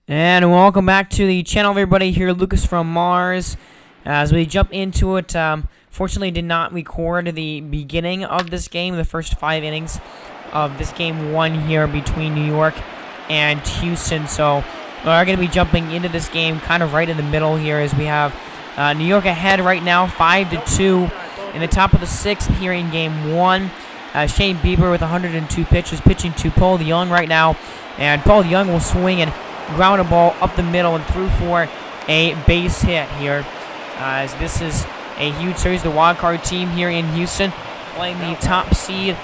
And welcome back to the channel, everybody. Here, Lucas from Mars. As we jump into it, fortunately did not record the beginning of this game, the first 5 innings of this game 1 here between New York and Houston. So we are going to be jumping into this game kind of right in the middle here, as we have New York ahead right now, 5-2 in the top of the 6th here in game 1. Shane Bieber with 102 pitches, pitching to Paul DeYoung right now, and Paul DeYoung will swing and ground a ball up the middle and through for a base hit here. As this is a huge series, the wild card team here in Houston playing the top seed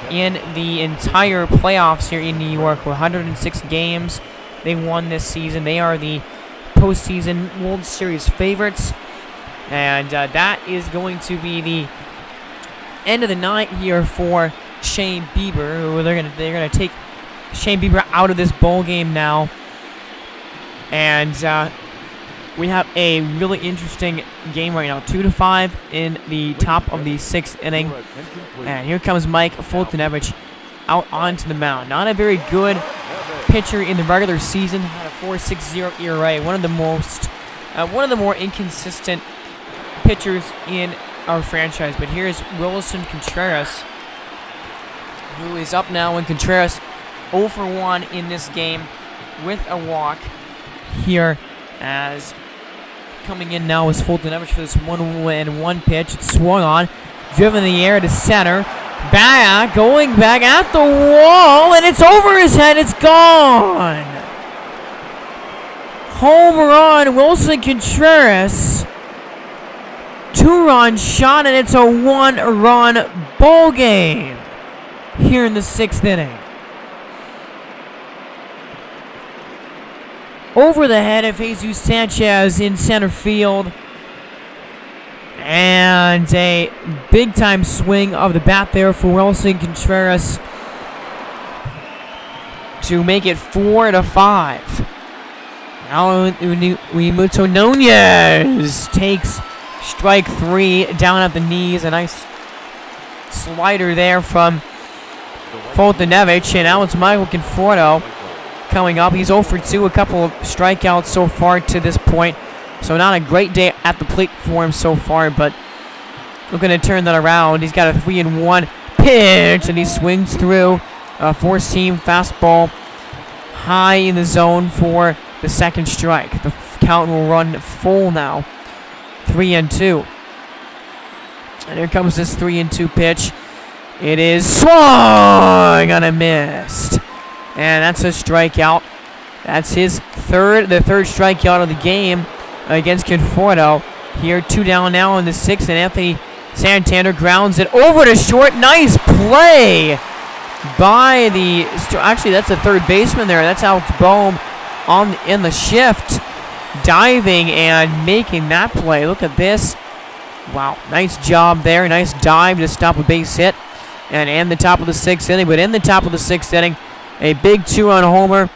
in the entire playoffs here in New York. 106 games they won this season. They are the postseason World Series favorites, and that is going to be the end of the night here for Shane Bieber. Who they're gonna take Shane Bieber out of this bowl game now. And we have a really interesting game right now. 2-5 in the top of the 6th inning. And here comes Mike Fultonevich out onto the mound. Not a very good pitcher in the regular season. Had a 4.60 ERA. One of the more inconsistent pitchers in our franchise. But here's Wilson Contreras, who is up now. And Contreras 0 for 1 in this game with a walk. Here, as coming in now is Fultonevich for this 1-1 pitch. It's swung on, driven in the air to center, going back at the wall, and it's over his head. It's gone. Home run, Wilson Contreras. 2-run shot, and it's a 1-run ball game here in the 6th inning. Over the head of Jesus Sanchez in center field. And a big-time swing of the bat there for Wilson Contreras to make it 4-5. Now we move to Nunez. Takes strike 3 down at the knees. A nice slider there from Fultonevich. And now it's Michael Conforto coming up. He's 0 for 2, a couple of strikeouts so far to this point. So not a great day at the plate for him so far, but we're going to turn that around. He's got a 3-1 pitch, and he swings through a 4-seam fastball high in the zone for the second strike. The count will run full now, 3-2. And here comes this 3-2 pitch. It is swung on a missed. And that's a strikeout. That's his the third strikeout of the game against Conforto. Here, 2 down now in the 6th, and Anthony Santander grounds it over to short. Nice play by the... Actually, that's the third baseman there. That's Alex Bohm in the shift, diving and making that play. Look at this. Wow, nice job there. Nice dive to stop a base hit. And in the top of the 6th inning, but in the top of the 6th inning, a big 2-run homer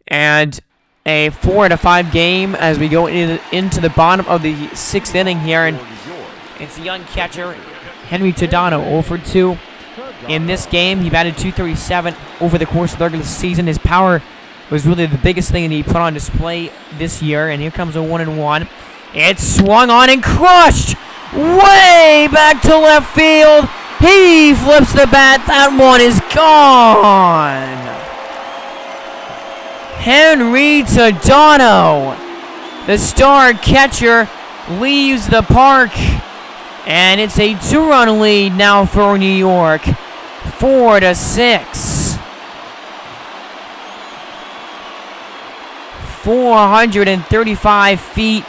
and a 4-5 game as we go into the bottom of the 6th inning here. And it's the young catcher, Henry Tadano, 0 for 2 in this game. He batted .237 over the course of the regular season. His power was really the biggest thing that he put on display this year. And here comes a 1-1. It's swung on and crushed way back to left field. He flips the bat. That one is gone. Henry Tadano, the star catcher, leaves the park, and it's a 2-run lead now for New York, 4-6. 435 feet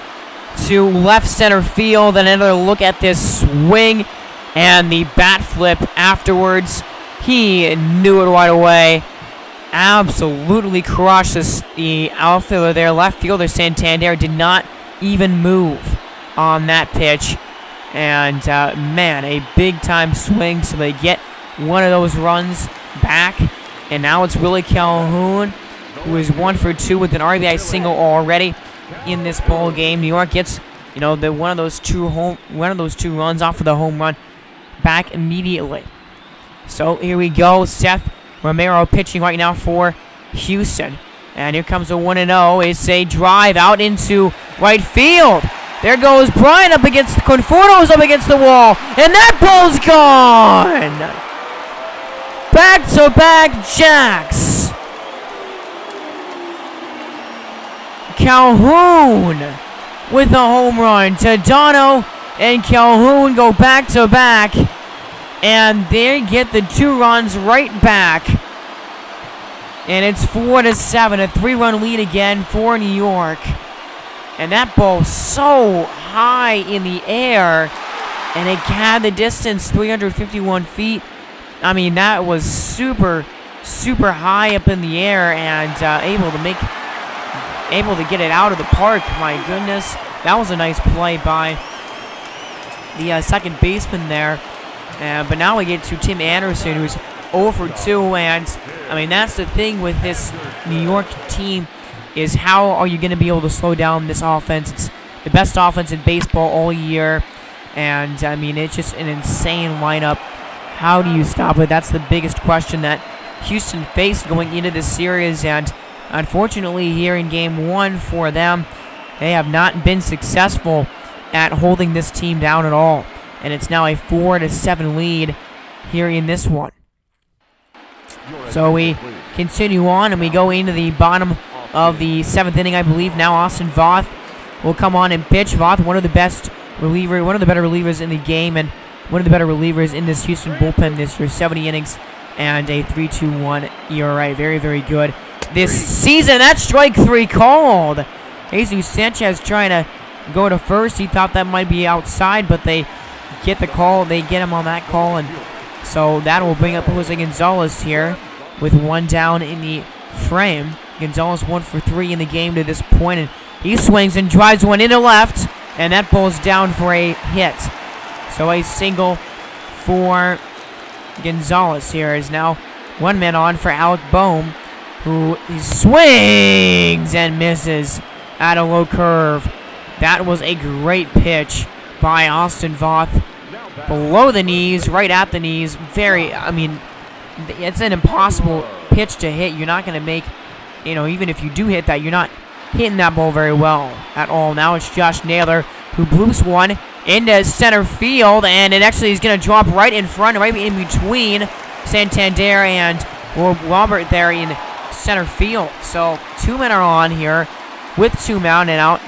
to left center field. Another look at this swing and the bat flip afterwards. He knew it right away. Absolutely crushed the outfielder there. Left fielder Santander did not even move on that pitch. And, man, a big-time swing. So they get one of those runs back. And now it's Willie Calhoun, who is 1 for 2 with an RBI single already in this ball game. New York gets, one of those two runs off of the home run back immediately. So here we go. Seth Romero pitching right now for Houston. And here comes a 1-0. It's a drive out into right field. There goes Bryant up against Conforto's up against the wall. And that ball's gone. Back-to-back jacks. Calhoun with a home run. Tadano and Calhoun go back-to-back. And they get the 2 runs right back. And it's 4-7, a 3-run lead again for New York. And that ball so high in the air, and it had the distance 351 feet. I mean, that was super, super high up in the air, and able to get it out of the park. My goodness, that was a nice play by the second baseman there. But now we get to Tim Anderson, who's 0 for 2, and I mean, that's the thing with this New York team, is how are you going to be able to slow down this offense? It's the best offense in baseball all year, and I mean, it's just an insane lineup. How do you stop it? That's the biggest question that Houston faced going into this series, and unfortunately here in Game 1 for them, they have not been successful at holding this team down at all, and it's now a 4-7 lead here in this one. So we continue on, and we go into the bottom of the 7th inning, I believe. Now Austin Voth will come on and pitch. Voth, one of the better relievers in the game, and one of the better relievers in this Houston bullpen this year. 70 innings and a 3.21 ERA. Very, very good this season. That's strike 3 called. Jesus Sanchez trying to go to first. He thought that might be outside, but they get the call. They get him on that call, and so that will bring up Jose Gonzalez here with 1 down in the frame. Gonzalez 1 for 3 in the game to this point, and he swings and drives one into left, and that ball's down for a hit. So a single for Gonzalez here is now 1 man on for Alec Boehm, who he swings and misses at a low curve. That was a great pitch by Austin Voth. Below the knees, right at the knees. I mean, it's an impossible pitch to hit. You're not going to make, even if you do hit that, you're not hitting that ball very well at all. Now it's Josh Naylor who bloops one into center field, and it actually is going to drop right in front, right in between Santander and Robert there in center field. So 2 men are on here with 2 men out,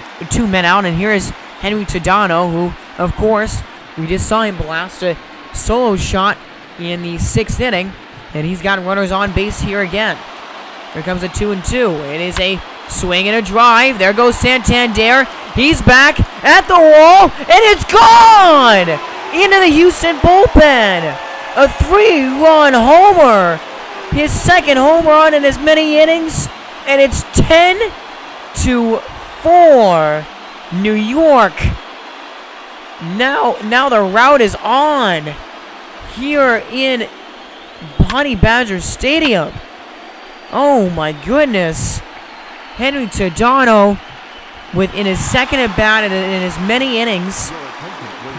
and here is Henry Tadano, who, of course, we just saw him blast a solo shot in the 6th inning, and he's got runners on base here again. Here comes a 2-2. It is a swing and a drive. There goes Santander. He's back at the wall, and it's gone into the Houston bullpen. A 3-run homer. His 2nd home run in as many innings, and it's 10-4 New York. Now the route is on here in Honey Badger Stadium. Oh my goodness. Henry Tadano, in his 2nd at bat and in as many innings,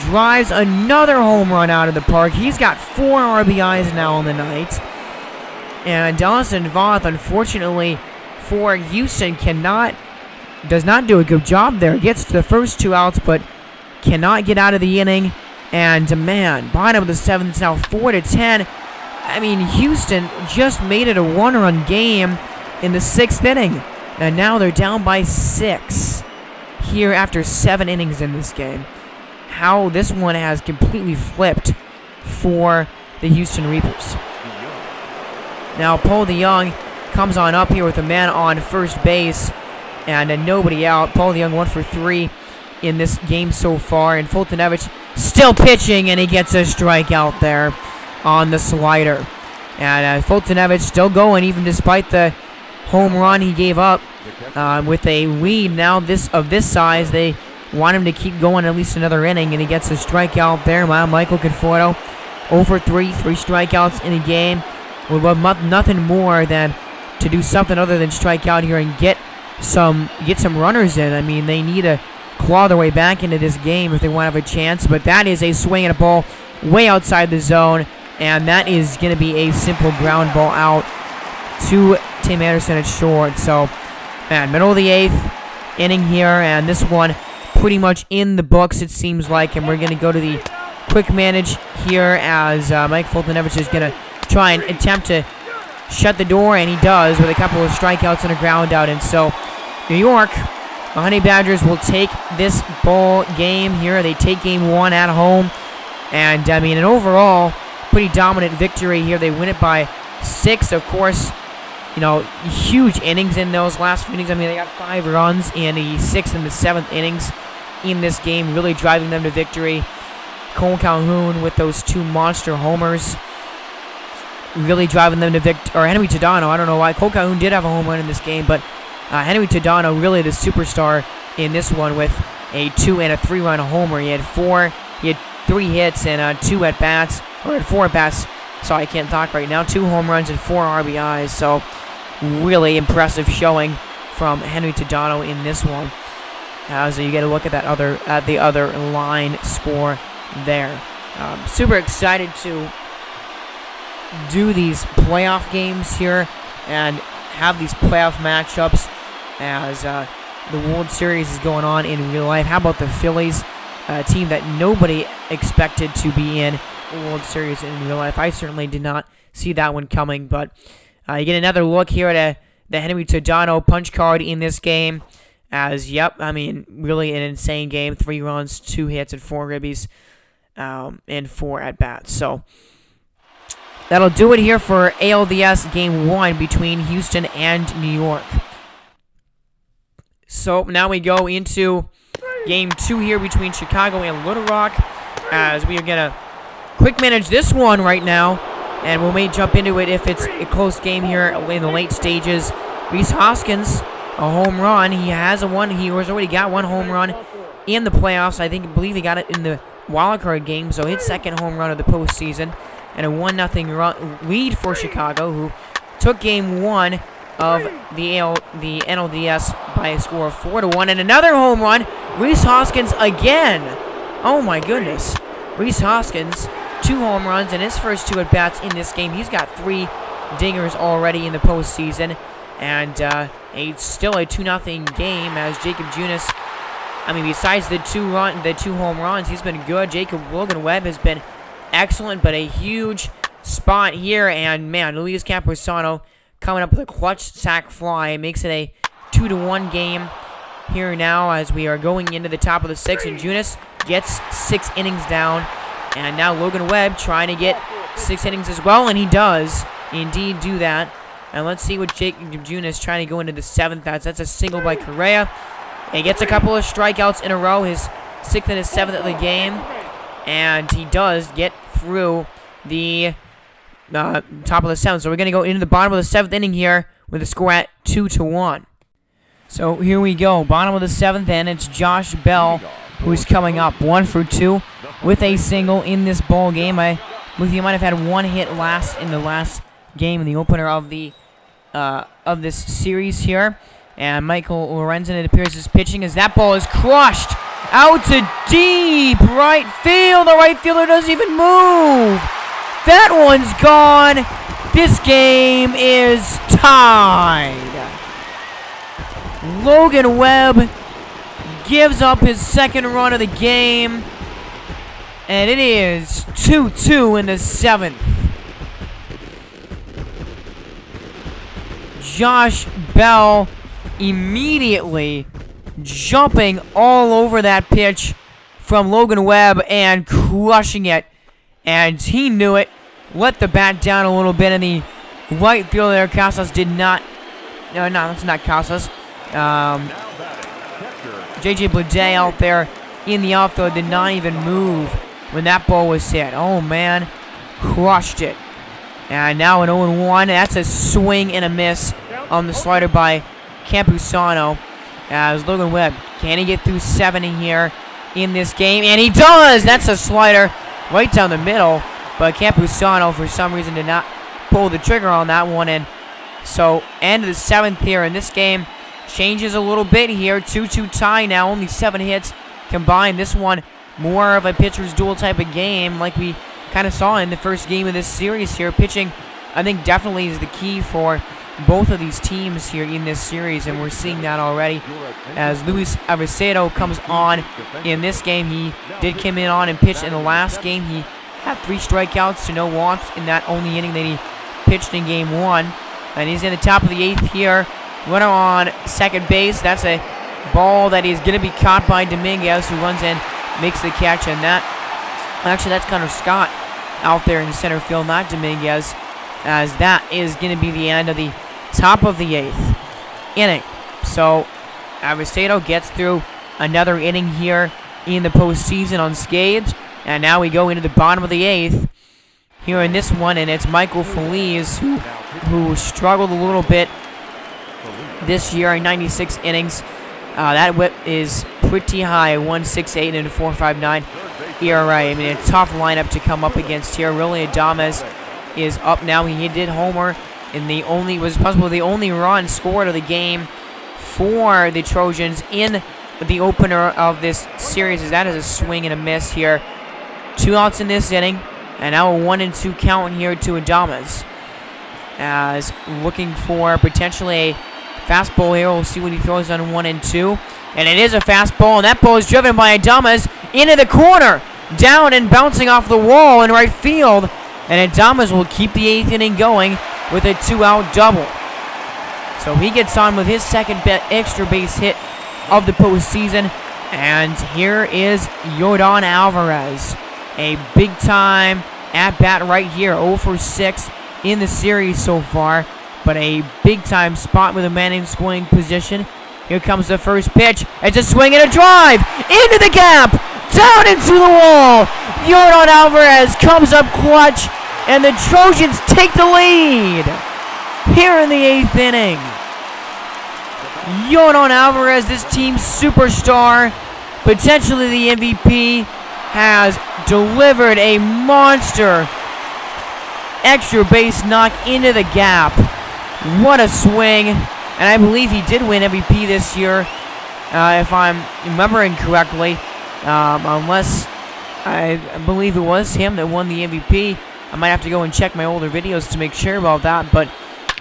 drives another home run out of the park. He's got 4 RBIs now on the night. And Austin Voth, unfortunately for Houston, does not do a good job there. Gets to the first 2 outs, but cannot get out of the inning. And man, bottom of the 7th, it's now 4-10. I mean, Houston just made it a 1-run game in the 6th inning. And now they're down by 6 here after 7 innings in this game. How this one has completely flipped for the Houston Reapers. Now Paul DeYoung comes on up here with a man on first base and nobody out. Paul DeYoung 1 for 3 in this game so far, and Fultonevich still pitching, and he gets a strikeout there on the slider. And Fultonevich still going even despite the home run he gave up. With a lead now of this size, they want him to keep going at least another inning, and he gets a strikeout there. Michael Conforto 0 for 3 strikeouts in a game. Would love nothing more than to do something other than strike out here and get some runners in. I mean, they need to claw their way back into this game if they want to have a chance. But that is a swing and a ball way outside the zone, and that is going to be a simple ground ball out to Tim Anderson at short. So Man, middle of the 8th inning here, and this one pretty much in the books, it seems like. And we're going to go to the quick manage here as Mike Fultonevich is going to try and attempt to shut the door, and he does with a couple of strikeouts and a ground out. And so New York, the Honey Badgers will take this ball game here. They take game 1 at home. And, I mean, an overall pretty dominant victory here. They win it by 6, of course. You know, huge innings in those last few innings. I mean, they got 5 runs in the 6th and the 7th innings in this game, really driving them to victory. Cole Calhoun with those 2 monster homers, really driving them to victory. Or Henry Tadano, I don't know why. Cole Calhoun did have a home run in this game, but Henry Tadano really the superstar in this one with a 2 and a 3-run homer. He had 3 hits and 2 at-bats, or had 4 at-bats. Sorry, I can't talk right now. 2 home runs and 4 RBIs. So, really impressive showing from Henry Tadano in this one. So you get a look at the other line score there. Super excited to do these playoff games here and have these playoff matchups as the World Series is going on in real life. How about the Phillies, a team that nobody expected to be in the World Series in real life? I certainly did not see that one coming, but you get another look here at the Henry Tadano punch card in this game. As, yep, I mean, really an insane game. 3 runs, 2 hits, and 4 ribbies, and 4 at-bats. So, that'll do it here for ALDS Game 1 between Houston and New York. So, now we go into Game 2 here between Chicago and Little Rock, as we are going to quick manage this one right now, and we may jump into it if it's a close game here in the late stages. Rhys Hoskins, a home run. He has he has already got 1 home run in the playoffs. I believe he got it in the wild card game, so his 2nd home run of the postseason, and a 1-0 lead for Chicago, who took game 1 of the NLDS by a score of 4-1, and another home run. Rhys Hoskins again. Oh my goodness. Rhys Hoskins, 2 home runs in his first 2 at bats in this game. He's got 3 dingers already in the postseason. And still a 2-0 game as Jacob Junis, I mean, besides the 2 home runs, he's been good. Logan Webb has been excellent, but a huge spot here. And, man, Luis Camposano coming up with a clutch sac fly. Makes it a 2-1 game here now as we are going into the top of the 6th. And Junis gets 6 innings down. And now Logan Webb trying to get 6 innings as well, and he does indeed do that. And let's see what Jacob Junis trying to go into the 7th. That's a single by Correa. He gets a couple of strikeouts in a row, his 6th and his 7th of the game. And he does get through the top of the 7th. So we're going to go into the bottom of the 7th inning here with a score at 2-1. So here we go. Bottom of the 7th, and it's Josh Bell who's coming up. 1 for 2 with a single in this ball game. I believe he might have had 1 hit in the last game in the opener of this series here. And Michael Lorenzen, it appears, is pitching as that ball is crushed out to deep right field. The right fielder doesn't even move. That one's gone. This game is tied. Logan Webb gives up his 2nd run of the game. And it is 2-2 in the 7th. Josh Bell immediately jumping all over that pitch from Logan Webb and crushing it. And he knew it. Let the bat down a little bit, and the right fielder there, Casas, did not. No, that's not Casas. J.J. Blade out there in the outfield did not even move when that ball was hit. Oh, man. Crushed it. And now an 0-1. That's a swing and a miss on the slider by Campusano. As Logan Webb, can he get through 7 here in this game? And he does! That's a slider right down the middle. But Campusano, for some reason, did not pull the trigger on that one. And so, end of the 7th here. And this game changes a little bit here. 2-2 tie now. Only 7 hits combined. This one, more of a pitcher's duel type of game like we kind of saw in the first game of this series here. Pitching, I think, definitely is the key for both of these teams here in this series, and we're seeing that already as Luis Avesedo comes on in this game. He did come in on and pitch in the last game. He had 3 strikeouts to no walks in that only inning that he pitched in game 1. And he's in the top of the 8th here. Runner on second base. That's a ball that is going to be caught by Dominguez, who runs in, makes the catch, and that's Connor Scott out there in center field, not Dominguez, as that is going to be the end of the top of the 8th inning. So Avesedo gets through another inning here in the postseason unscathed, and now we go into the bottom of the 8th here in this one, and it's Michael Feliz who struggled a little bit this year in 96 innings. That whip is pretty high, 1.68 and a 4.59 ERA. I mean, a tough lineup to come up against here. Really, Adames is up now. He did homer, and was possibly the only run scored of the game for the Trojans in the opener of this series. As that is a swing and a miss here. 2 outs in this inning, and now a 1-2 count here to Adames. As looking for potentially a fastball here. We'll see what he throws on 1-2. And it is a fastball, and that ball is driven by Adames into the corner. Down and bouncing off the wall in right field. And Adames will keep the 8th inning going with a 2-out double. So he gets on with his second extra base hit of the postseason. And here is Yordan Alvarez. A big-time at-bat right here. 0 for 6 in the series so far. But a big-time spot with a man in scoring position. Here comes the first pitch. It's a swing and a drive. Into the gap. Down into the wall. Yordan Alvarez comes up clutch. And the Trojans take the lead here in the 8th inning. Yordan Alvarez, this team's superstar, potentially the MVP, has delivered a monster extra base knock into the gap. What a swing. And I believe he did win MVP this year, if I'm remembering correctly. Unless I believe it was him that won the MVP. I might have to go and check my older videos to make sure about that. But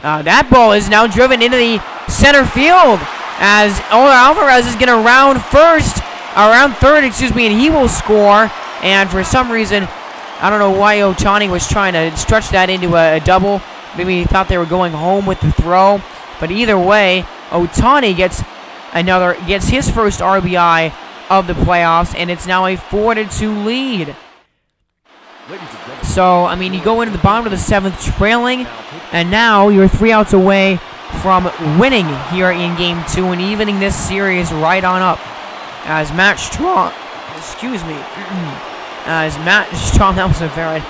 that ball is now driven into the center field as Alvarez is going to round third, and he will score. And for some reason, I don't know why Ohtani was trying to stretch that into a double. Maybe he thought they were going home with the throw. But either way, Ohtani gets his first RBI of the playoffs, and it's now a 4-2 lead. So, I mean, you go into the bottom of the 7th trailing, and now you're 3 outs away from winning here in Game 2 and evening this series right on up. As Matt Strom, that was a very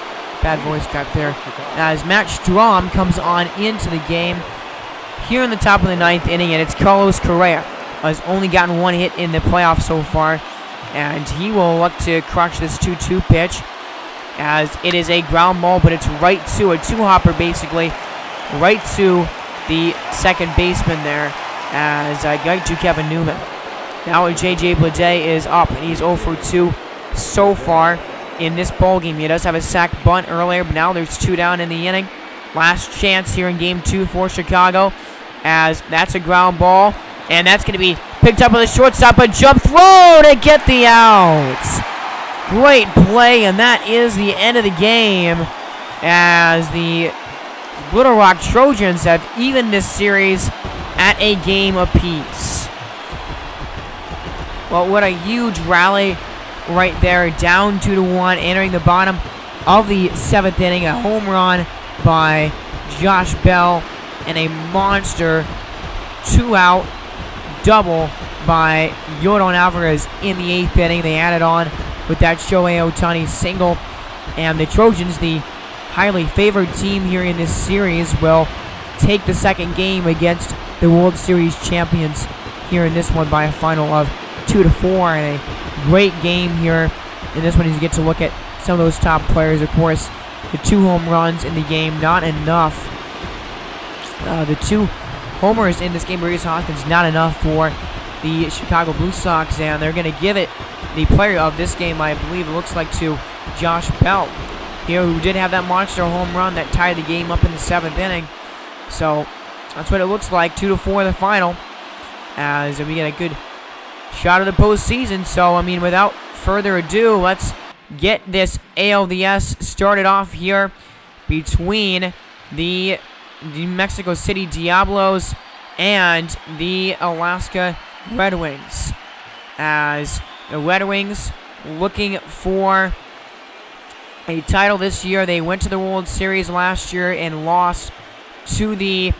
bad voice crack there. As Matt Strom comes on into the game here in the top of the 9th inning, and it's Carlos Correa. Has only gotten 1 hit in the playoffs so far, and he will look to crush this 2-2 pitch, as it is a ground ball, but it's right to a 2-hopper, basically, right to the second baseman there, as right to Kevin Newman. Now J.J. Bleday is up, and he's 0 for 2 so far in this ballgame. He does have a sac bunt earlier, but now there's 2 down in the inning. Last chance here in Game 2 for Chicago, as that's a ground ball, and that's going to be picked up by the shortstop, a jump throw to get the out. Great play, and that is the end of the game, as the Little Rock Trojans have evened this series at a game apiece. Well, what a huge rally right there, down 2-1, entering the bottom of the 7th inning. A home run by Josh Bell, and a monster 2-out double by Yordan Alvarez in the 8th inning. They added on with that Shohei Ohtani single, and the Trojans, the highly favored team here in this series, will take the second game against the World Series champions here in this one by a final of 2-4, and a great game here in this one as you get to look at some of those top players. Of course, the 2 home runs in the game, not enough. The 2 homers in this game, Rhys Hoskins, not enough for the Chicago Blue Sox, and they're going to give it the player of this game, I believe it looks like, to Josh Bell here, who did have that monster home run that tied the game up in the 7th inning. So That's what it looks like. 2-4 in the final. As we get a good shot of the postseason. So, I mean, without further ado, let's get this ALDS started off here between the New Mexico City Diablos and the Alaska Redwings. As the Redwings looking for a title this year. They went to the World Series last year and lost to the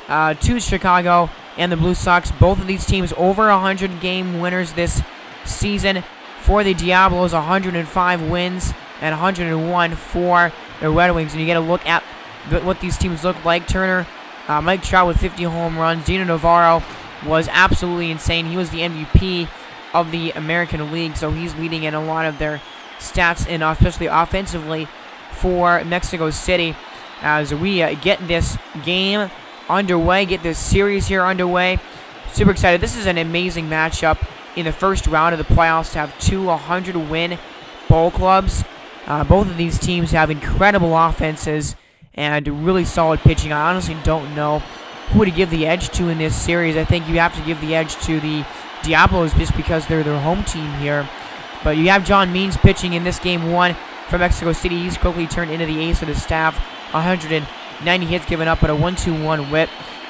to Chicago and the Blue Sox. Both of these teams over 100 game winners this season. For the Diablos, 105 wins and 101 for the Red Wings. And you get a look at what these teams look like. Turner, Mike Trout with 50 home runs. Dino Navarro was absolutely insane. He was the MVP of the American League, so he's leading in a lot of their stats, and especially offensively for Mexico City. As we get this game underway, get this series here underway. Super excited. This is an amazing matchup in the first round of the playoffs to have two 100-win ball clubs. Both of these teams have incredible offenses and really solid pitching. I honestly don't know who to give the edge to in this series. I think you have to give the edge to the Diablos just because they're their home team here. But you have John Means pitching in this game one for Mexico City. He's quickly turned into the ace of the staff. 190 hits given up, but a 1.21 whip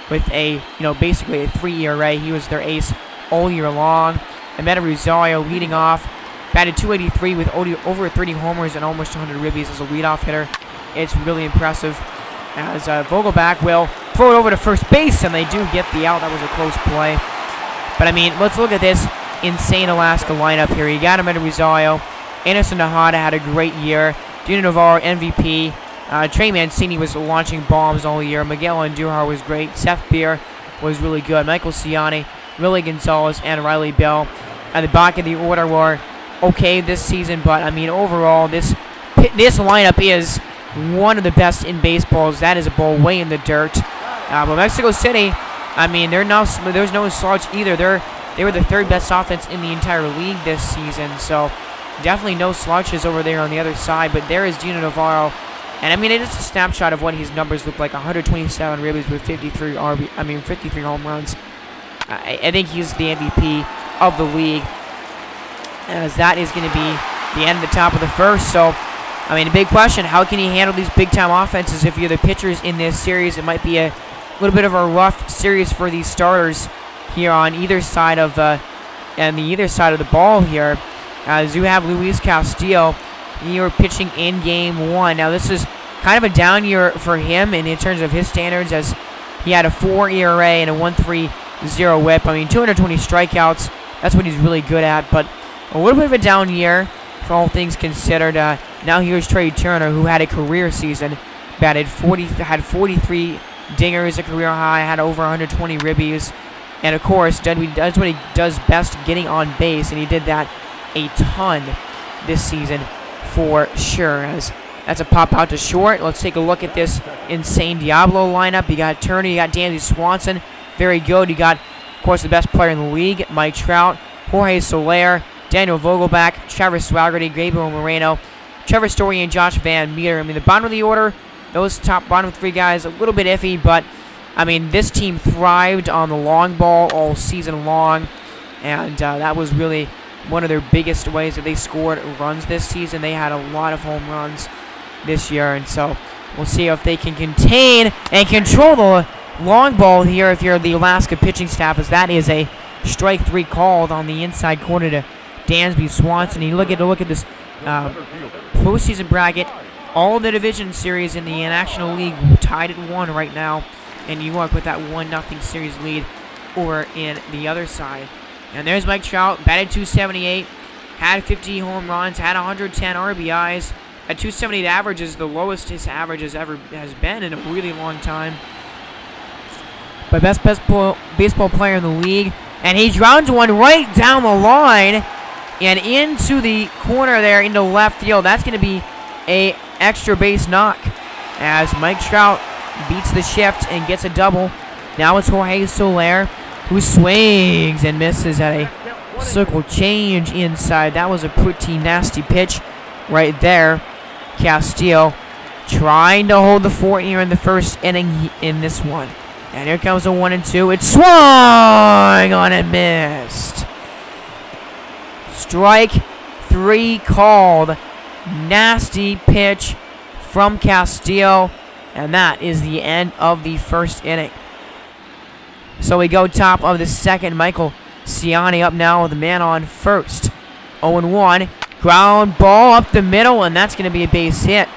with a, basically a 3 ERA. He was their ace all year long. And Meta Rosario leading off. Batted .283 with over 30 homers and almost 100 ribbies as a leadoff hitter. It's really impressive. As Vogelback will throw it over to first base, and they do get the out. That was a close play. But, I mean, let's look at this insane Alaska lineup here. You got Meta Rosario. Anderson Tejada had a great year. Dino Navarro, MVP. Trey Mancini was launching bombs all year. Miguel Andujar was great. Seth Beer was really good. Michael Ciani, Willie Gonzalez, and Riley Bell. At the back of the order were okay this season, but, I mean, overall, this lineup is one of the best in baseball. That is a ball way in the dirt. But Mexico City, I mean, there's no slouch either. They were the third best offense in the entire league this season, so definitely no slouches over there on the other side. But there is Dino Navarro, and I mean, it is a snapshot of what his numbers look like. 127 ribbies with 53 home runs. I think he's the MVP of the league, as that is going to be the end of the top of the first. So, I mean, a big question: how can he handle these big-time offenses? If you're the pitchers in this series, it might be a little bit of a rough series for these starters here on either side of the ball here. As you have Luis Castillo, he were pitching in game one. Now this is kind of a down year for him in terms of his standards, as he had a 4 ERA and a 1.30 whip. I mean, 220 strikeouts. That's what he's really good at, but a little bit of a down year for all things considered. Now here's Trey Turner, who had a career season, had 43 dingers, a career high, had over 120 ribbies, and of course does what he does best, getting on base, and he did that a ton this season for sure. As that's a pop out to short. Let's take a look at this insane Diablo lineup. You got Turner, you got Danny Swanson, very good. You got, of course, the best player in the league, Mike Trout, Jorge Soler, Daniel Vogelback, Travis Swaggerty, Gabriel Moreno, Trevor Story, and Josh Van Meter. I mean, the bottom of the order, those bottom three guys, a little bit iffy, but, I mean, this team thrived on the long ball all season long, and that was really one of their biggest ways that they scored runs this season. They had a lot of home runs this year, and so we'll see if they can contain and control the long ball here if you're the Alaska pitching staff, as that is a strike three called on the inside corner to Dansby Swanson. You look at this postseason bracket. All the division series in the National League tied at 1 right now, and New York with that 1-0 series lead over in the other side. And there's Mike Trout, batted .278, had 50 home runs, had 110 RBIs. At .278 average is the lowest his average has been in a really long time. But best baseball player in the league, and he grounds one right down the line and into the corner there, into left field. That's going to be a extra base knock, as Mike Trout beats the shift and gets a double. Now it's Jorge Soler, who swings and misses at a circle change inside. That was a pretty nasty pitch right there. Castillo trying to hold the fort here in the first inning in this one. And here comes a 1-2. It's swung on and missed. Strike 3 called. Nasty pitch from Castillo. And that is the end of the first inning. So we go top of the second. Michael Ciani up now with a man on first. 0-1. Ground ball up the middle, and that's going to be a base hit.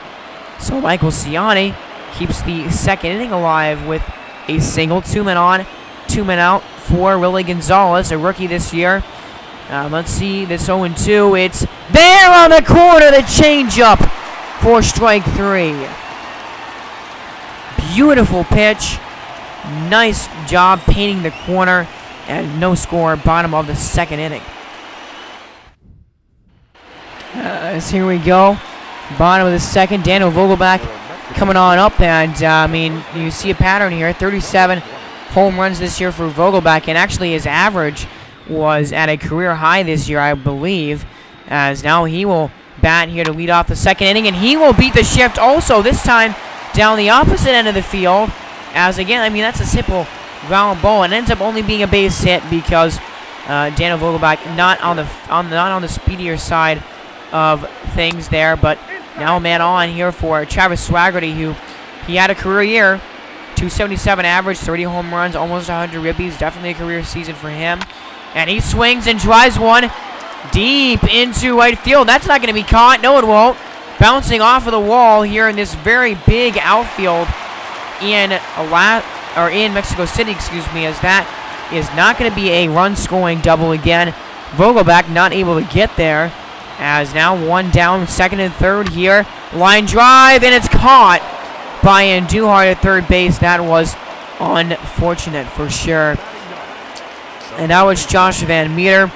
So Michael Ciani keeps the second inning alive with a single. 2 men on, 2 men out for Willie Gonzalez, a rookie this year. Let's see this 0-2. It's there on the corner, the changeup for strike 3. Beautiful pitch. Nice job painting the corner, and no score, bottom of the second inning. As here we go, bottom of the second. Daniel Vogelbach coming on up, and I mean, you see a pattern here. 37 home runs this year for Vogelbach, and actually his average was at a career high this year, I believe, as now he will bat here to lead off the second inning, and he will beat the shift also, this time down the opposite end of the field, as again, I mean, that's a simple ground ball, and ends up only being a base hit because Daniel Vogelbach not on the speedier side of things there, but now a man on here for Travis Swaggerty, who he had a career year, 277 average, 30 home runs, almost 100 ribbies, definitely a career season for him, and he swings and drives one deep into right field. That's not going to be caught. No, it won't. Bouncing off of the wall here in this very big outfield in Mexico City, excuse me, as that is not going to be a run-scoring double again. Vogelbach not able to get there, as now 1 down, second and third here. Line drive, and it's caught by Andujar at third base. That was unfortunate for sure. And now it's Josh Van Meter,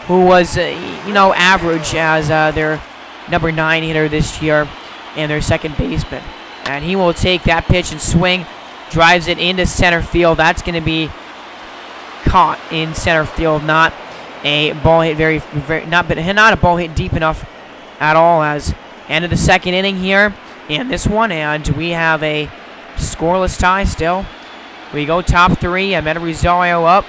who was, average as their number 9 hitter this year and their second baseman. And he will take that pitch and swing, drives it into center field. That's going to be caught in center field, not a ball hit not a ball hit deep enough at all. As end of the second inning here in this one, and we have a scoreless tie still. We go top 3. Ahmed Rosario up,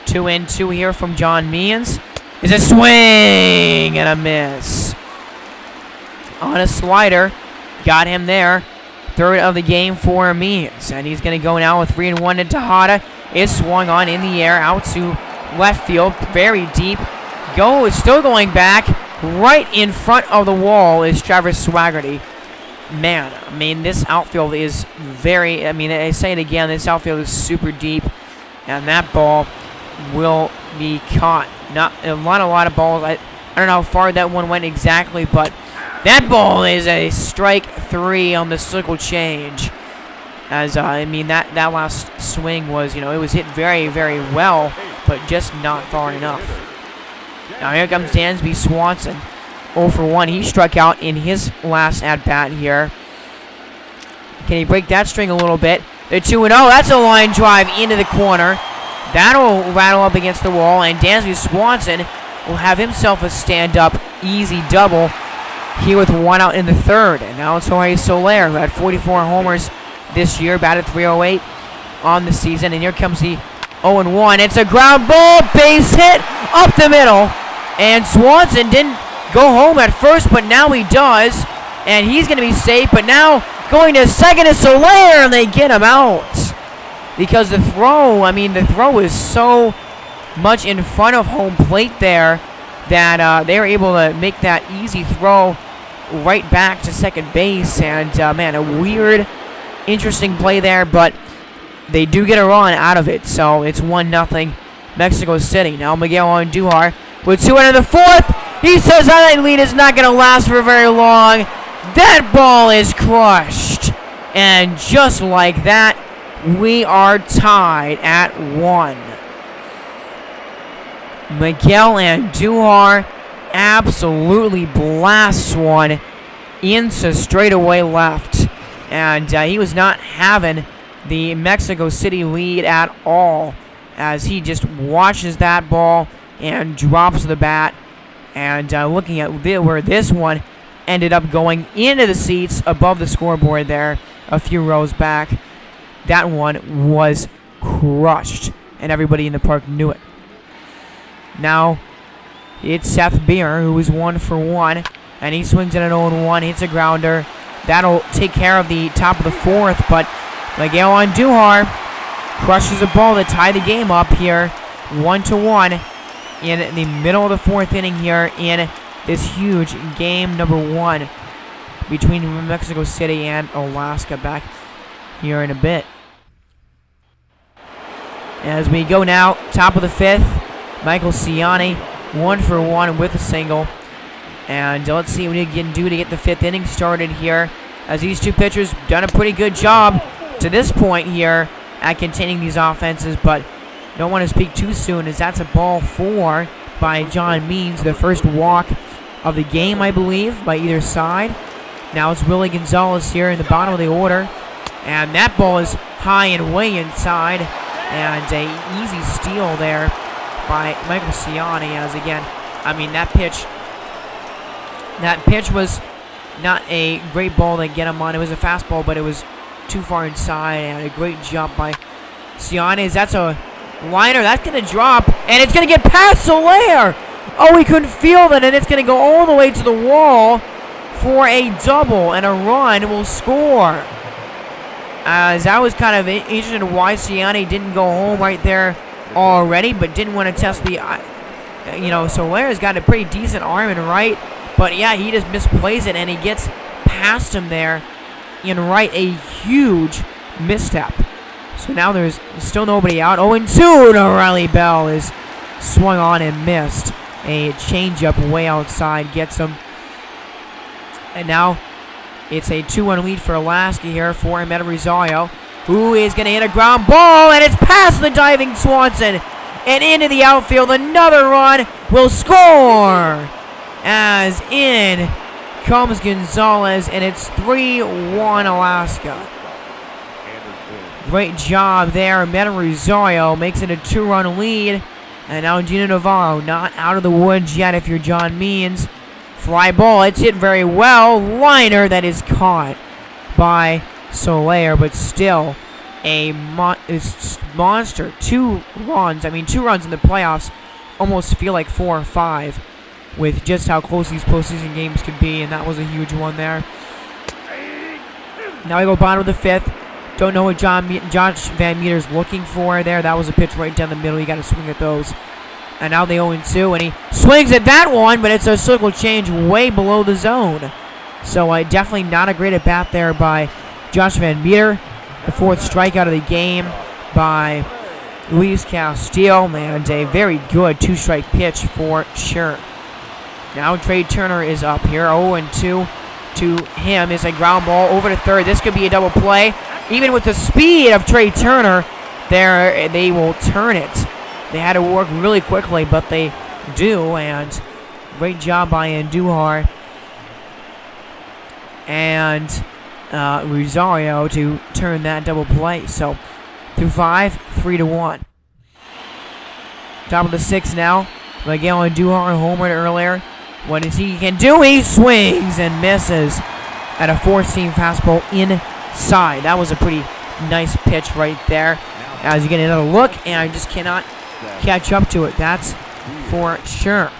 2-2 here from John Means. Is a swing and a miss on a slider, got him there. Third of the game for Means, and he's going to go now with 3-1 to Tejada. Is swung on in the air out to left field, very deep. Is still going back. Right in front of the wall is Travis Swaggerty. Man, I mean, this outfield is I say it again, this outfield is super deep, and that ball will be caught. Not a lot of balls. I don't know how far that one went exactly, but that ball is a strike 3 on the circle change. As that last swing was, it was hit very, very well, but just not far enough. Now here comes Dansby Swanson, 0-for-1. He struck out in his last at-bat here. Can he break that string a little bit? The 2-0, that's a line drive into the corner. That'll rattle up against the wall, and Dansby Swanson will have himself a stand-up easy double here with 1 out in the third. And now it's Jorge Soler, who had 44 homers this year, batted .308 on the season. And here comes the 0-1. It's a ground ball, base hit up the middle. And Swanson didn't go home at first, but now he does. And he's going to be safe, but now going to second is Soler, and they get him out. Because the throw is so much in front of home plate there that they were able to make that easy throw right back to second base. And, a weird, interesting play there, but they do get a run out of it. So it's 1-0 Mexico City. Now Miguel Andujar with 2 into the fourth. He says that lead is not going to last for very long. That ball is crushed. And just like that, we are tied at 1. Miguel Andujar absolutely blasts one into straightaway left. And he was not having the Mexico City lead at all, as he just watches that ball and drops the bat. And looking at where this one ended up going into the seats above the scoreboard there a few rows back, that one was crushed, and everybody in the park knew it. Now, it's Seth Beer, who is 1 for 1, and he swings at an 0-1, hits a grounder. That'll take care of the top of the 4th, but Miguel Andujar crushes a ball to tie the game up here, 1-1, in the middle of the 4th inning here in this huge game number 1 between Mexico City and Alaska. Back here in a bit. As we go now, top of the 5th, Michael Ciani, 1 for 1 with a single. And let's see what he can do to get the 5th inning started here, as these two pitchers done a pretty good job to this point here at containing these offenses, but don't want to speak too soon, as that's a ball 4 by John Means, the first walk of the game, I believe, by either side. Now it's Willie Gonzalez here in the bottom of the order, and that ball is high and way inside, and a easy steal there by Michael Ciani, as again, I mean, that pitch was not a great ball to get him on. It was a fastball, but it was too far inside, and a great jump by Ciani. That's a liner. That's going to drop, and it's going to get past Soler. Oh, he couldn't feel that, and it's going to go all the way to the wall for a double, and a run will score. As I was kind of interested in why Ciani didn't go home right there already, but didn't want to test the, Soler's got a pretty decent arm in right, but yeah, he just misplays it, and he gets past him there in right, a huge misstep. So now there's still nobody out. 0-2 to Riley Bell is swung on and missed. A changeup way outside gets him. And now it's a 2-1 lead for Alaska here for Ahmed Rosario, who is going to hit a ground ball, and it's past the diving Swanson and into the outfield. Another run will score, as in comes Gonzalez, and it's 3-1 Alaska. Great job there. Ahmed Rosario makes it a 2-run lead, and now Gino Navarro not out of the woods yet if you're John Means. Fly ball, it's hit very well. Liner that is caught by Soler, but still a monster. 2 runs. I mean, 2 runs in the playoffs almost feel like 4 or 5 with just how close these postseason games can be, and that was a huge one there. Now we go bottom of the 5th. Don't know what Josh Van Meter's looking for there. That was a pitch right down the middle. You got to swing at those. And now they 0-2, and he swings at that one, but it's a circle change way below the zone. So definitely not a great at-bat there by Josh Van Meter. The 4th strikeout of the game by Luis Castillo, and a very good 2-strike pitch for sure. Now Trey Turner is up here. 0-2 to him is a ground ball over to third. This could be a double play. Even with the speed of Trey Turner, they will turn it. They had to work really quickly, but they do, and great job by Andujar and Rosario to turn that double play. So, through 5, 3-1. Top of the 6th now. Miguel Andujar homered earlier. What is he can do? He swings and misses at a 4-seam fastball inside. That was a pretty nice pitch right there. As you get another look, and I just cannot catch up to it. That's for sure.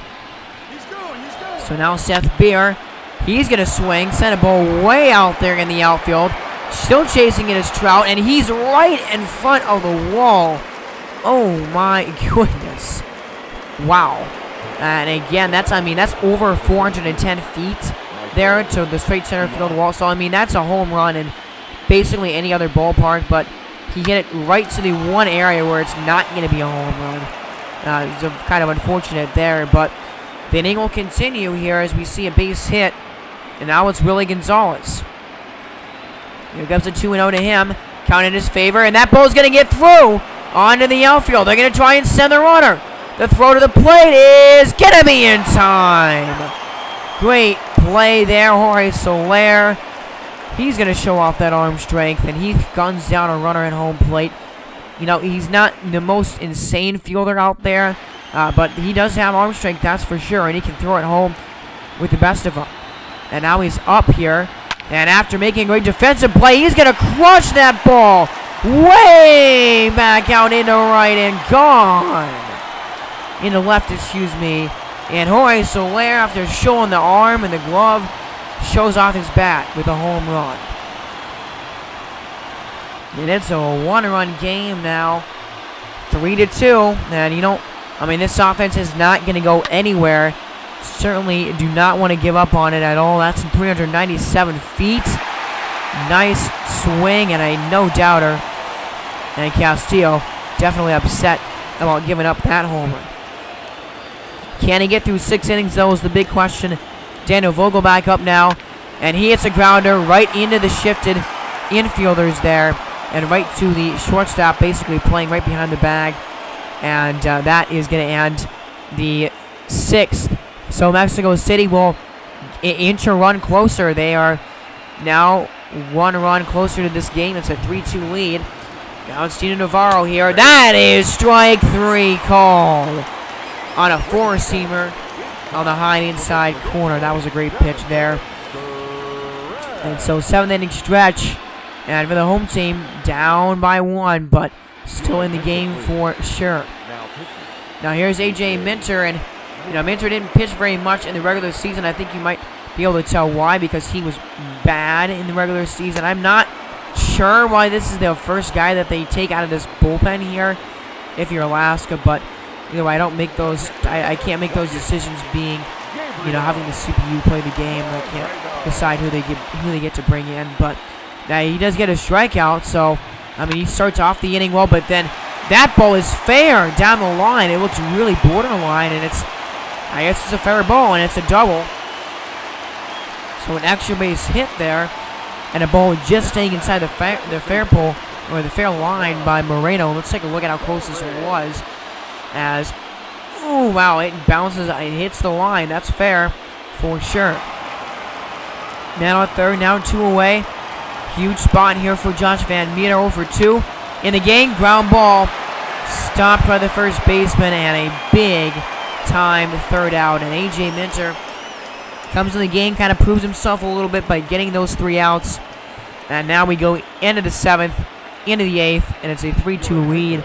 So now Seth Beer, he's going to swing, send a ball way out there in the outfield. Still chasing it is Trout, and he's right in front of the wall. Oh my goodness. Wow. And again, that's over 410 feet there to the straight center field wall. So, that's a home run in basically any other ballpark, but he hit it right to the one area where it's not going to be a home run. It's kind of unfortunate there, but the inning will continue here as we see a base hit, and now it's Willie Gonzalez. Here comes a 2-0 to him, count in his favor, and that ball's going to get through onto the outfield. They're going to try and send the runner. The throw to the plate is going to be in time. Great play there, Jorge Soler. He's going to show off that arm strength, and he guns down a runner at home plate. He's not the most insane fielder out there, but he does have arm strength, that's for sure, and he can throw it home with the best of them. And now he's up here, and after making a great defensive play, he's going to crush that ball way back out into right and gone. Into left, excuse me. And Jorge Soler, after showing the arm and the glove, shows off his bat with a home run. And it's a one-run game now, 3-2. And you know, I mean, this offense is not going to go anywhere. Certainly do not want to give up on it at all. That's 397 feet. Nice swing and a no-doubter. And Castillo definitely upset about giving up that homer. Can he get through 6 innings, though, is the big question. Daniel Vogelback up now. And he hits a grounder right into the shifted infielders there. And right to the shortstop, basically playing right behind the bag. And that is going to end the 6th. So Mexico City will inch a run closer. They are now 1 run closer to this game. It's a 3-2 lead. Now it's Tino Navarro here. That is strike 3 called on a 4-seamer on the high inside corner. That was a great pitch there. And so 7th inning stretch. And for the home team, down by 1, but still in the game for sure. Now here's A.J. Minter, and you know, Minter didn't pitch very much in the regular season. I think you might be able to tell why, because he was bad in the regular season. I'm not sure why this is the first guy that they take out of this bullpen here, if you're Alaska, but either way, I don't make those. I can't make those decisions, being, you know, having the CPU play the game. I can't decide who they get to bring in, but he does get a strikeout. So I mean, he starts off the inning well, but then that ball is fair down the line. It looks really borderline, and I guess it's a fair ball, and it's a double. So an extra base hit there, and a ball just staying inside the fair pole, or the fair line by Moreno. Let's take a look at how close this was. As, oh wow, it bounces, it hits the line. That's fair for sure. Man on third, now 2 away. Huge spot here for Josh Van Meter, 0 for 2 in the game. Ground ball stopped by the first baseman, and a big time third out. And A.J. Minter comes in the game, kind of proves himself a little bit by getting those 3 outs. And now we go into the 7th, into the 8th, and it's a 3-2 lead.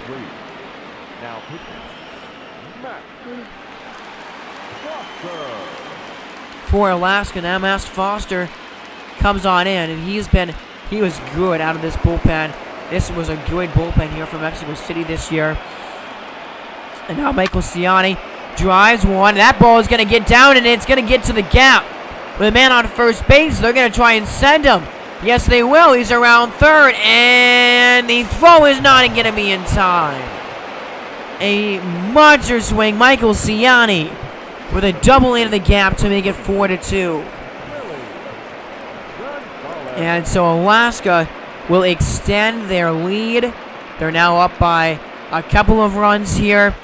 For Alaska, now Matt Foster comes on in, and he was good out of this bullpen. This was a good bullpen here from Mexico City this year. And now Michael Ciani drives one. That ball is going to get down, and it's going to get to the gap. With a man on first base, they're going to try and send him. Yes, they will. He's around third, and the throw is not going to be in time. A monster swing, Michael Ciani, with a double into the gap to make it 4-2. And so Alaska will extend their lead. They're now up by a couple of runs here.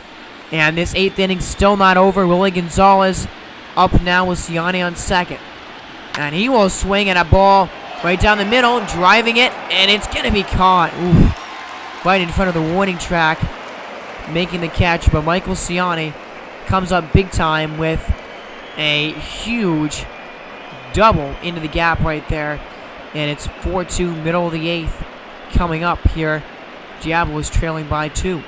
And this 8th inning still not over. Willie Gonzalez up now with Ciani on second. And he will swing at a ball right down the middle, driving it, and it's going to be caught. Ooh. Right in front of the warning track, making the catch. But Michael Ciani comes up big time with a huge double into the gap right there. And it's 4-2, middle of the 8th coming up here. Diablos trailing by 2.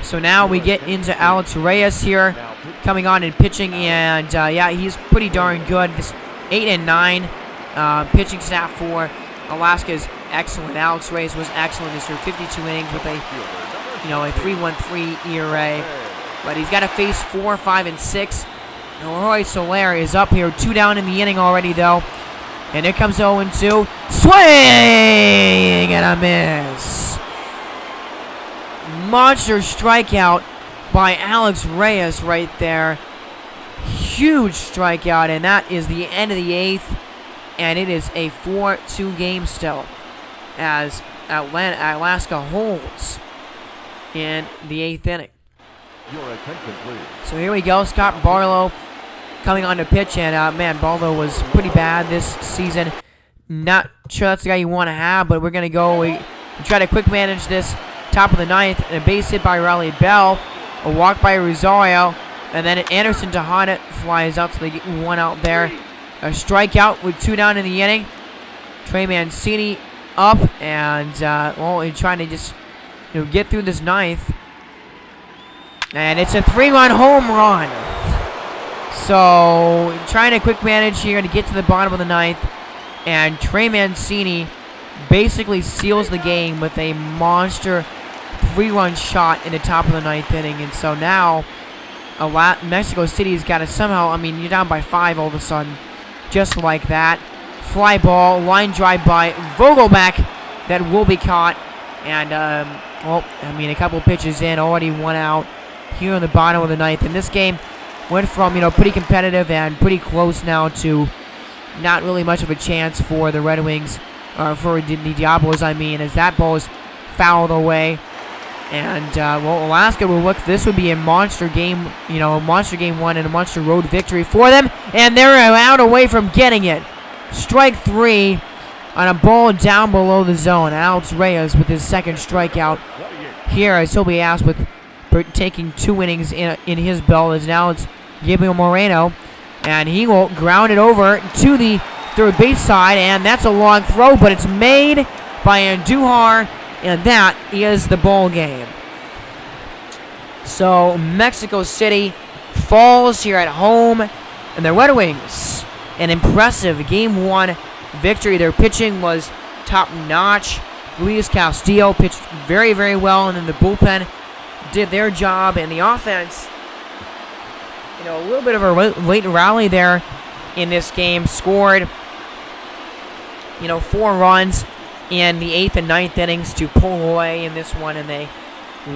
So now we get into Alex Reyes here, coming on and pitching, and yeah, he's pretty darn good. This 8-9 pitching staff for Alaska is excellent. Alex Reyes was excellent this year, 52 innings with a 3.13 ERA. But he's got to face 4, 5, and 6. And Jorge Soler is up here, 2 down in the inning already, though. And here comes 0-2. Swing and a miss. Monster strikeout by Alex Reyes right there. Huge strikeout, and that is the end of the 8th. And it is a 4-2 game still, as Alaska holds in the 8th inning. Your attention, please. So here we go. Scott Barlow coming on to pitch, and man, Barlow was pretty bad this season. Not sure that's the guy you want to have, but we're going to go. We try to quick manage this. Top of the 9th, and a base hit by Riley Bell, a walk by Rosario, and then Anderson Tejada flies out, so they get 1 out there. A strikeout with 2 down in the inning. Trey Mancini up, and well, he's trying to just get through this ninth. And it's a 3-run home run. So trying to quick manage here to get to the bottom of the ninth, and Trey Mancini basically seals the game with a monster 3-run shot in the top of the ninth inning. And so now Mexico City's got to somehow, I mean, you're down by 5 all of a sudden, just like that. Fly ball, line drive by Vogelback that will be caught. And, well, I mean, a couple pitches in, already 1 out here in the bottom of the ninth. And this game went from, pretty competitive and pretty close now to not really much of a chance for the Red Wings, or for the Diablos, I mean, as that ball is fouled away. And, well, Alaska will look, this would be a monster game, a monster game 1 and a monster road victory for them. And they're out away from getting it. Strike 3 on a ball down below the zone. Alex Reyes with his second strikeout here, as he'll be asked with taking 2 innings in his belt, as now it's Gabriel Moreno. And he will ground it over to the third base side, and that's a long throw, but it's made by Andujar, and that is the ball game. So Mexico City falls here at home, and the Red Wings, an impressive Game 1 victory. Their pitching was top-notch. Luis Castillo pitched very, very well, and then the bullpen did their job, and the offense, a little bit of a late rally there in this game, scored 4 runs in the 8th and 9th innings to pull away in this one, and they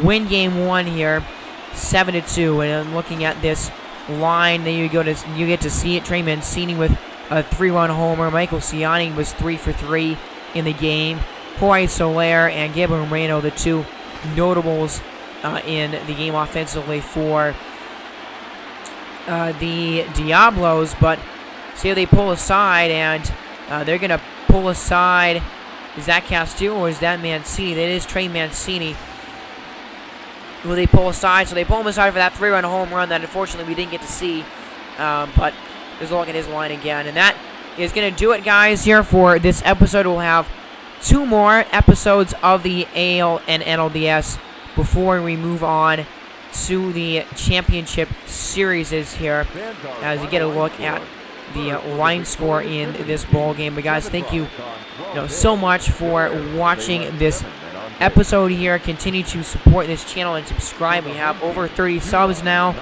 win Game 1 here 7-2. And looking at this line, there you get to see it. Trey Mancini with a 3-run homer. Michael Ciani was 3 for 3 in the game. Jorge Soler and Gabriel Moreno, the 2 notables in the game offensively for the Diablos. But see how they pull aside, and they're going to pull aside. Is that Castillo or is that Mancini? That is Trey Mancini. Will they pull aside? So they pull him aside for that 3-run home run that unfortunately we didn't get to see. But there's a look at his line again. And that is going to do it, guys, here for this episode. We'll have 2 more episodes of the AL and NLDS before we move on to the championship series here, as you get a look at the line score in this ball game. But guys, thank you, so much for watching this episode here. Continue to support this channel and subscribe. We have over 30 subs now.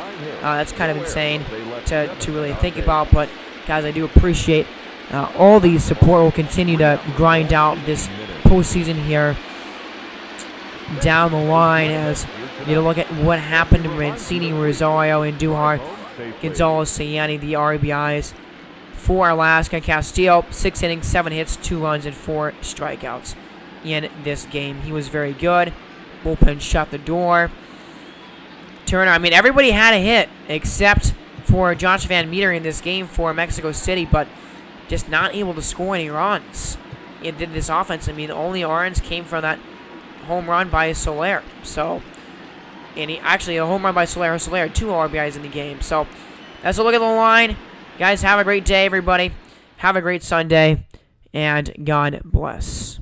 That's kind of insane to really think about, but guys, I do appreciate all the support. We'll continue to grind out this postseason here down the line, as you look at what happened to Mancini, Rosario, Andujar, Gonzalez, Ciani, the RBIs for Alaska. Castillo, 6 innings, 7 hits, 2 runs, and 4 strikeouts in this game. He was very good. Bullpen shut the door. Turner, I mean, everybody had a hit except for Josh Van Meter in this game for Mexico City, but just not able to score any runs in this offense. I mean, the only runs came from that home run by Soler. So, and actually a home run by Soler. Soler had 2 RBIs in the game. So, that's a look at the line. Guys, have a great day, everybody. Have a great Sunday, and God bless.